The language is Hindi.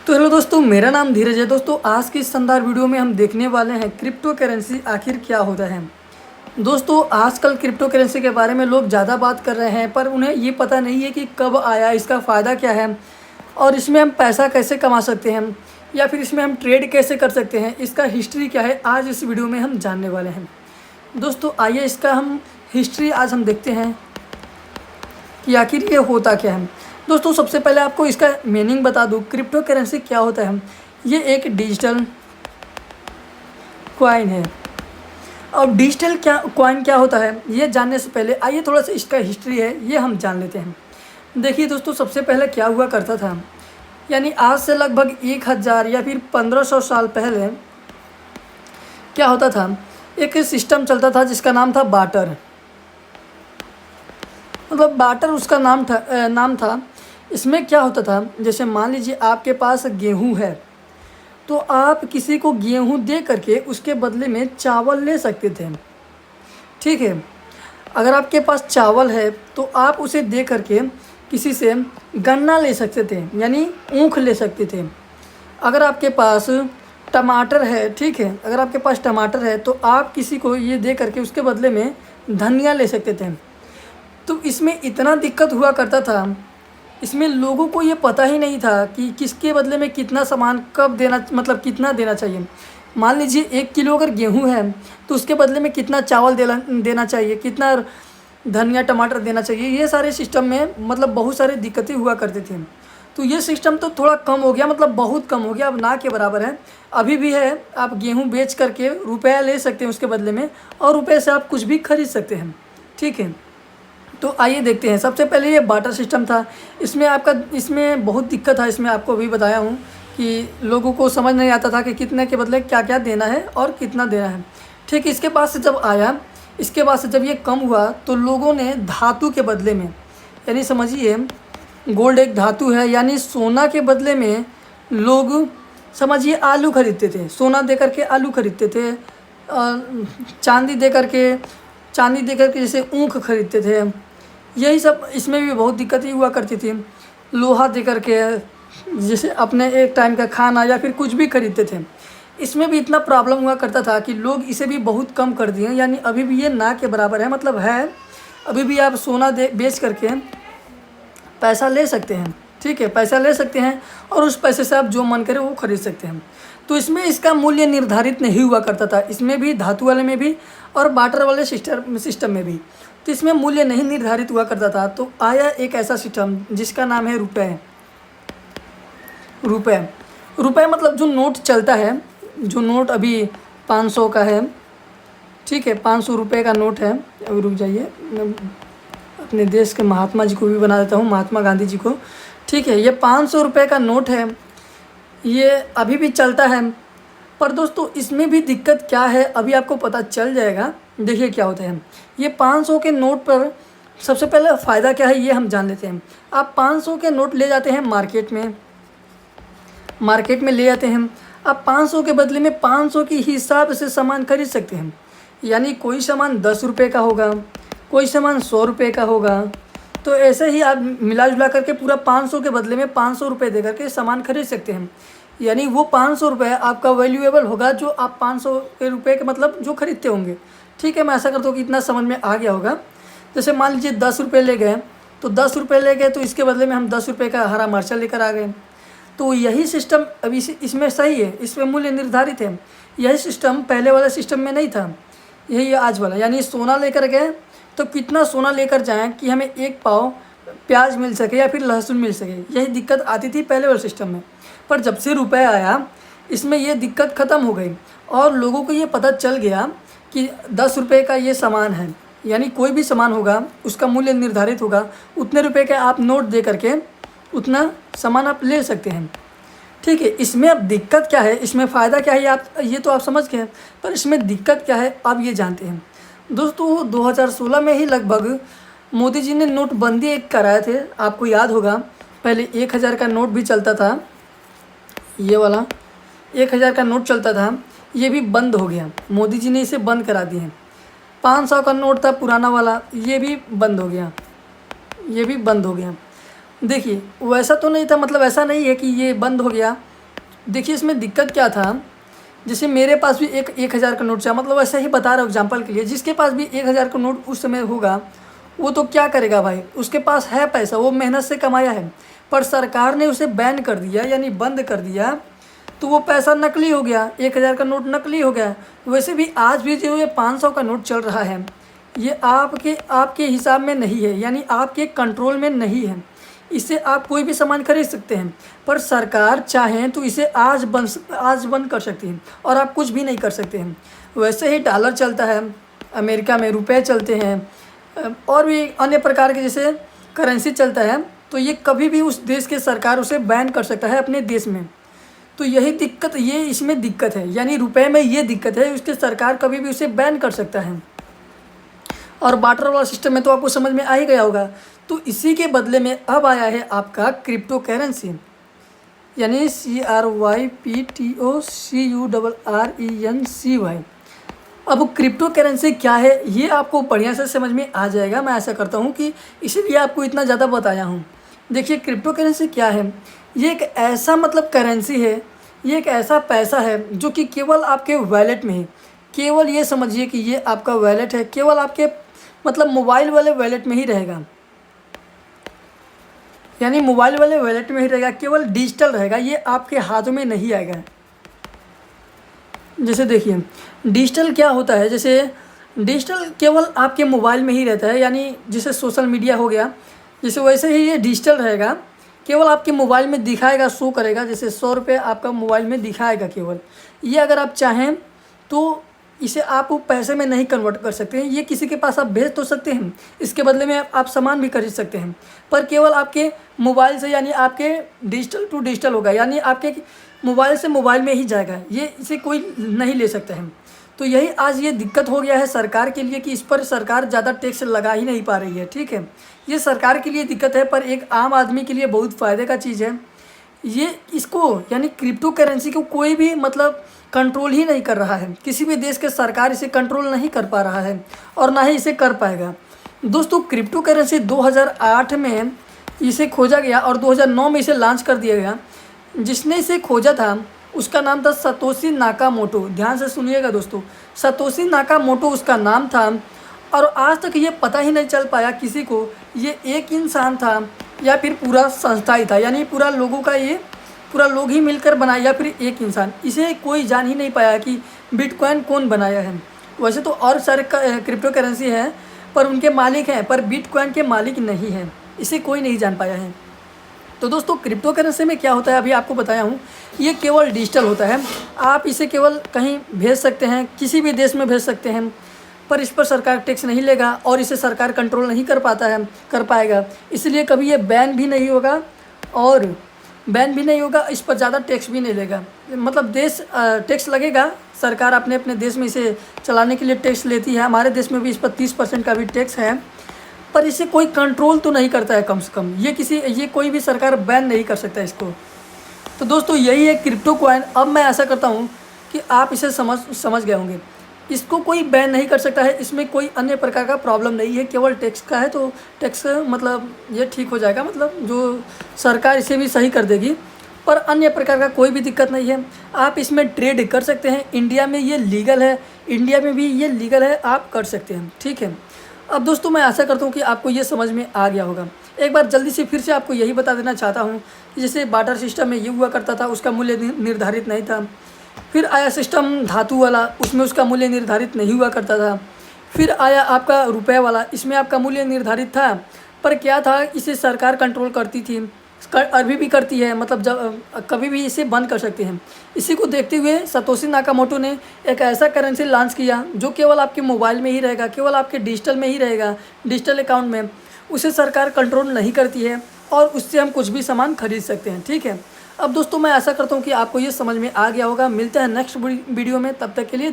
तो हेलो दोस्तों, मेरा नाम धीरज है। दोस्तों, आज की इस शानदार वीडियो में हम देखने वाले हैं क्रिप्टो करेंसी आखिर क्या होता है। दोस्तों, आजकल क्रिप्टो करेंसी के बारे में लोग ज़्यादा बात कर रहे हैं, पर उन्हें ये पता नहीं है कि कब आया, इसका फ़ायदा क्या है और इसमें हम पैसा कैसे कमा सकते हैं या फिर इसमें हम ट्रेड कैसे कर सकते हैं, इसका हिस्ट्री क्या है, आज इस वीडियो में हम जानने वाले हैं। दोस्तों, आइए इसका हम हिस्ट्री आज हम देखते हैं कि आखिर ये होता क्या है। दोस्तों, सबसे पहले आपको इसका मीनिंग बता दूं, क्रिप्टो करेंसी क्या होता है। ये एक डिजिटल कॉइन है। अब डिजिटल कॉइन क्या होता है ये जानने से पहले आइए थोड़ा सा इसका हिस्ट्री है ये हम जान लेते हैं। देखिए दोस्तों, सबसे पहले क्या हुआ करता था, यानी आज से लगभग 1000 या फिर 1500 साल पहले क्या होता था, एक सिस्टम चलता था जिसका नाम था बार्टर। मतलब बार्टर उसका नाम था। इसमें क्या होता था, जैसे मान लीजिए आपके पास गेहूं है तो आप किसी को गेहूं दे करके उसके बदले में चावल ले सकते थे। ठीक है, अगर आपके पास चावल है तो आप उसे दे करके किसी से गन्ना ले सकते थे, यानी ऊख ले सकते थे। अगर आपके पास टमाटर है, ठीक है, अगर आपके पास टमाटर है तो आप किसी को ये दे करके उसके बदले में धनिया ले सकते थे। तो इसमें इतना दिक्कत हुआ करता था, इसमें लोगों को ये पता ही नहीं था कि किसके बदले में कितना सामान कब देना, मतलब कितना देना चाहिए। मान लीजिए 1 किलो अगर गेहूं है तो उसके बदले में कितना चावल देना चाहिए, कितना धनिया टमाटर देना चाहिए। ये सारे सिस्टम में मतलब बहुत सारी दिक्कतें हुआ करते थे। तो ये सिस्टम तो थोड़ा कम हो गया, मतलब बहुत कम हो गया, अब ना के बराबर है। अभी भी है, आप गेहूँ बेच करके रुपया ले सकते हैं उसके बदले में, और रुपये से आप कुछ भी खरीद सकते हैं। ठीक है, तो आइए देखते हैं। सबसे पहले ये बार्टर सिस्टम था। इसमें बहुत दिक्कत था। इसमें आपको अभी बताया हूँ कि लोगों को समझ नहीं आता था कि कितने के बदले क्या क्या देना है और कितना देना है। ठीक, इसके बाद से जब आया, इसके बाद से जब ये कम हुआ तो लोगों ने धातु के बदले में, यानी समझिए गोल्ड एक धातु है, यानी सोना के बदले में लोग समझिए आलू खरीदते थे। सोना दे करके आलू खरीदते थे, चांदी दे करके जैसे ऊख खरीदते थे। यही सब इसमें भी बहुत दिक्कतें हुआ करती थी। लोहा दे करके जैसे अपने एक टाइम का खाना या फिर कुछ भी खरीदते थे। इसमें भी इतना प्रॉब्लम हुआ करता था कि लोग इसे भी बहुत कम कर दिए, यानी अभी भी ये ना के बराबर है। मतलब है, अभी भी आप सोना बेच करके पैसा ले सकते हैं। ठीक है, पैसा ले सकते हैं और उस पैसे से आप जो मन करे वो खरीद सकते हैं। तो इसमें इसका मूल्य निर्धारित नहीं हुआ करता था, इसमें भी धातु वाले में भी और बार्टर वाले सिस्टम में भी। तो इसमें मूल्य नहीं निर्धारित हुआ करता था। तो आया एक ऐसा सिस्टम जिसका नाम है रुपए। रुपए मतलब जो नोट चलता है, जो नोट अभी 500 का है, ठीक है, 500 रुपये का नोट है। अभी रुक जाइए, मैं अपने देश के महात्मा जी को भी बना देता हूँ, महात्मा गांधी जी को। ठीक है, ये 500 रुपये का नोट है, ये अभी भी चलता है। पर दोस्तों, इसमें भी दिक्कत क्या है अभी आपको पता चल जाएगा। देखिए क्या होता है, ये 500 के नोट पर सबसे पहले फ़ायदा क्या है ये हम जान लेते हैं। आप 500 के नोट ले जाते हैं मार्केट में ले जाते हैं। आप 500 के बदले में 500 के हिसाब से सामान खरीद सकते हैं। यानी कोई सामान 10 रुपये का होगा, कोई सामान 100 रुपये का होगा। तो ऐसे ही आप मिला जुला करके पूरा 500 के बदले में 500 रुपये दे करके सामान खरीद सकते हैं। यानी वो 500 रुपये आपका वैल्यूएबल होगा, जो आप 500 के रुपये के मतलब जो खरीदते होंगे। ठीक है, मैं ऐसा करता हूँ कि इतना समझ में आ गया होगा। जैसे मान लीजिए 10 रुपये ले गए, तो 10 रुपये ले गए तो इसके बदले में हम 10 रुपये का हरा मिर्चा लेकर आ गए। तो यही सिस्टम अभी इसमें सही है, इसमें मूल्य निर्धारित है। यही सिस्टम पहले वाले सिस्टम में नहीं था, यही आज वाला। यानी सोना लेकर गए तो कितना सोना लेकर जाएं कि हमें 1 पाव प्याज मिल सके या फिर लहसुन मिल सके। यही दिक्कत आती थी पहले वाले सिस्टम में। पर जब से रुपया आया, इसमें ये दिक्कत ख़त्म हो गई और लोगों को ये पता चल गया कि 10 रुपये का ये सामान है, यानी कोई भी सामान होगा उसका मूल्य निर्धारित होगा। उतने रुपये का आप नोट दे करके उतना सामान आप ले सकते हैं। ठीक है, इसमें अब दिक्कत क्या है, इसमें फ़ायदा क्या है ये तो आप समझ गए, पर इसमें दिक्कत क्या है अब ये जानते हैं। दोस्तों, 2016 में ही लगभग मोदी जी ने नोटबंदी एक कराए थे, आपको याद होगा। पहले 1000 का नोट भी चलता था, ये वाला 1000 का नोट चलता था, ये भी बंद हो गया। मोदी जी ने इसे बंद करा दिए। 500 का नोट था पुराना वाला, ये भी बंद हो गया, ये भी बंद हो गया। देखिए, वैसा तो नहीं था, मतलब ऐसा नहीं है कि ये बंद हो गया देखिए इसमें दिक्कत क्या था, जैसे मेरे पास भी एक 1000 का नोट था, मतलब ऐसे ही बता रहा हूँ एग्जांपल के लिए। जिसके पास भी 1000 का नोट उस समय होगा, वो तो क्या करेगा भाई, उसके पास है पैसा, वो मेहनत से कमाया है, पर सरकार ने उसे बैन कर दिया यानी बंद कर दिया, तो वो पैसा नकली हो गया, 1000 का नोट नकली हो गया। वैसे भी आज भी जो ये 500 का नोट चल रहा है, ये आपके आपके हिसाब में नहीं है, यानी आपके कंट्रोल में नहीं है। इससे आप कोई भी सामान खरीद सकते हैं, पर सरकार चाहें तो इसे आज बंद कर सकती है और आप कुछ भी नहीं कर सकते हैं। वैसे ही डॉलर चलता है, अमेरिका में रुपए चलते हैं, और भी अन्य प्रकार के जैसे करेंसी चलता है, तो ये कभी भी उस देश के सरकार उसे बैन कर सकता है अपने देश में। तो यही दिक्कत, ये इसमें दिक्कत है, यानी रुपए में ये दिक्कत है, उसके सरकार कभी भी उसे बैन कर सकता है। और बार्टर वाला सिस्टम में तो आपको समझ में आ ही गया होगा। तो इसी के बदले में अब आया है आपका क्रिप्टो करेंसी, यानी CRYPTOCURRENCY। अब क्रिप्टो करेंसी क्या है ये आपको बढ़िया से समझ में आ जाएगा, मैं ऐसा करता हूँ कि इसीलिए आपको इतना ज़्यादा बताया हूँ। देखिए क्रिप्टो करेंसी क्या है, ये एक ऐसा मतलब करेंसी है, ये एक ऐसा पैसा है जो कि केवल आपके वैलेट में है। केवल ये समझिए कि ये आपका वैलेट है, केवल आपके मतलब मोबाइल वाले वैलेट में ही रहेगा, यानी मोबाइल वाले वैलेट में ही रहेगा, केवल डिजिटल रहेगा, ये आपके हाथों में नहीं आएगा। जैसे देखिए डिजिटल क्या होता है, जैसे डिजिटल केवल आपके मोबाइल में ही रहता है, यानी जैसे सोशल मीडिया हो गया, जैसे वैसे ही ये डिजिटल रहेगा, केवल आपके मोबाइल में दिखाएगा, शो करेगा। जैसे 100 रुपये आपका मोबाइल में दिखाएगा केवल, ये अगर आप चाहें तो इसे आप पैसे में नहीं कन्वर्ट कर सकते हैं, ये किसी के पास आप भेज तो सकते हैं, इसके बदले में आप सामान भी खरीद सकते हैं, पर केवल आपके मोबाइल से, यानी आपके डिजिटल टू डिजिटल होगा, यानी आपके मोबाइल से मोबाइल में ही जाएगा, ये इसे कोई नहीं ले सकता है। तो यही आज ये दिक्कत हो गया है सरकार के लिए कि इस पर सरकार ज़्यादा टैक्स लगा ही नहीं पा रही है। ठीक है, ये सरकार के लिए दिक्कत है, पर एक आम आदमी के लिए बहुत फ़ायदे का चीज़ है। ये इसको यानी क्रिप्टो करेंसी को कोई भी मतलब कंट्रोल ही नहीं कर रहा है, किसी भी देश के सरकार इसे कंट्रोल नहीं कर पा रहा है और ना ही इसे कर पाएगा। दोस्तों क्रिप्टो करेंसी 2008 में इसे खोजा गया और 2009 में इसे लॉन्च कर दिया गया। जिसने इसे खोजा था उसका नाम था सतोशी नाकामोटो। ध्यान से सुनिएगा दोस्तों, सतोशी नाकामोटो उसका नाम था, और आज तक ये पता ही नहीं चल पाया किसी को ये एक इंसान था या फिर पूरा संस्था ही था, यानी पूरा लोगों का ये पूरा लोग ही मिलकर बनाया या फिर एक इंसान, इसे कोई जान ही नहीं पाया कि बिटकॉइन कौन बनाया है। वैसे तो और सारे क्रिप्टो करेंसी हैं पर उनके मालिक हैं, पर बिटकॉइन के मालिक नहीं हैं, इसे कोई नहीं जान पाया है। तो दोस्तों क्रिप्टो करेंसी में क्या होता है अभी आपको बताया हूँ, ये केवल डिजिटल होता है, आप इसे केवल कहीं भेज सकते हैं, किसी भी देश में भेज सकते हैं, पर इस पर सरकार टैक्स नहीं लेगा और इसे सरकार कंट्रोल नहीं कर पाएगा, इसलिए कभी ये बैन भी नहीं होगा और इस पर ज़्यादा टैक्स भी नहीं लेगा। मतलब देश टैक्स लगेगा, सरकार अपने अपने देश में इसे चलाने के लिए टैक्स लेती है, हमारे देश में भी इस पर 30% का भी टैक्स है, पर इसे कोई कंट्रोल तो नहीं करता है कम से कम, ये कोई भी सरकार बैन नहीं कर सकता इसको। तो दोस्तों यही है क्रिप्टो कॉइन। अब मैं ऐसा करता हूँ कि आप इसे समझ गए होंगे, इसको कोई बैन नहीं कर सकता है, इसमें कोई अन्य प्रकार का प्रॉब्लम नहीं है, केवल टैक्स का है, तो टैक्स मतलब ये ठीक हो जाएगा, मतलब जो सरकार इसे भी सही कर देगी, पर अन्य प्रकार का कोई भी दिक्कत नहीं है। आप इसमें ट्रेड कर सकते हैं, इंडिया में ये लीगल है, इंडिया में भी ये लीगल है, आप कर सकते हैं। ठीक है, अब दोस्तों मैं आशा करता हूँ कि आपको ये समझ में आ गया होगा। एक बार जल्दी से फिर से आपको यही बता देना चाहता हूँ कि जैसे बार्टर सिस्टम में ये हुआ करता था, उसका मूल्य निर्धारित नहीं था। फिर आया सिस्टम धातु वाला, उसमें उसका मूल्य निर्धारित नहीं हुआ करता था। फिर आया आपका रुपए वाला, इसमें आपका मूल्य निर्धारित था, पर क्या था, इसे सरकार कंट्रोल करती थी, अभी भी करती है, मतलब जब कभी भी इसे बंद कर सकते हैं। इसी को देखते हुए सतोशी नाकामोटो ने एक ऐसा करेंसी लॉन्च किया जो केवल आपके मोबाइल में ही रहेगा, केवल आपके डिजिटल में ही रहेगा, डिजिटल अकाउंट में, उसे सरकार कंट्रोल नहीं करती है और उससे हम कुछ भी सामान खरीद सकते हैं। ठीक है, अब दोस्तों मैं आशा करता हूँ कि आपको ये समझ में आ गया होगा। मिलते हैं नेक्स्ट वीडियो में, तब तक के लिए।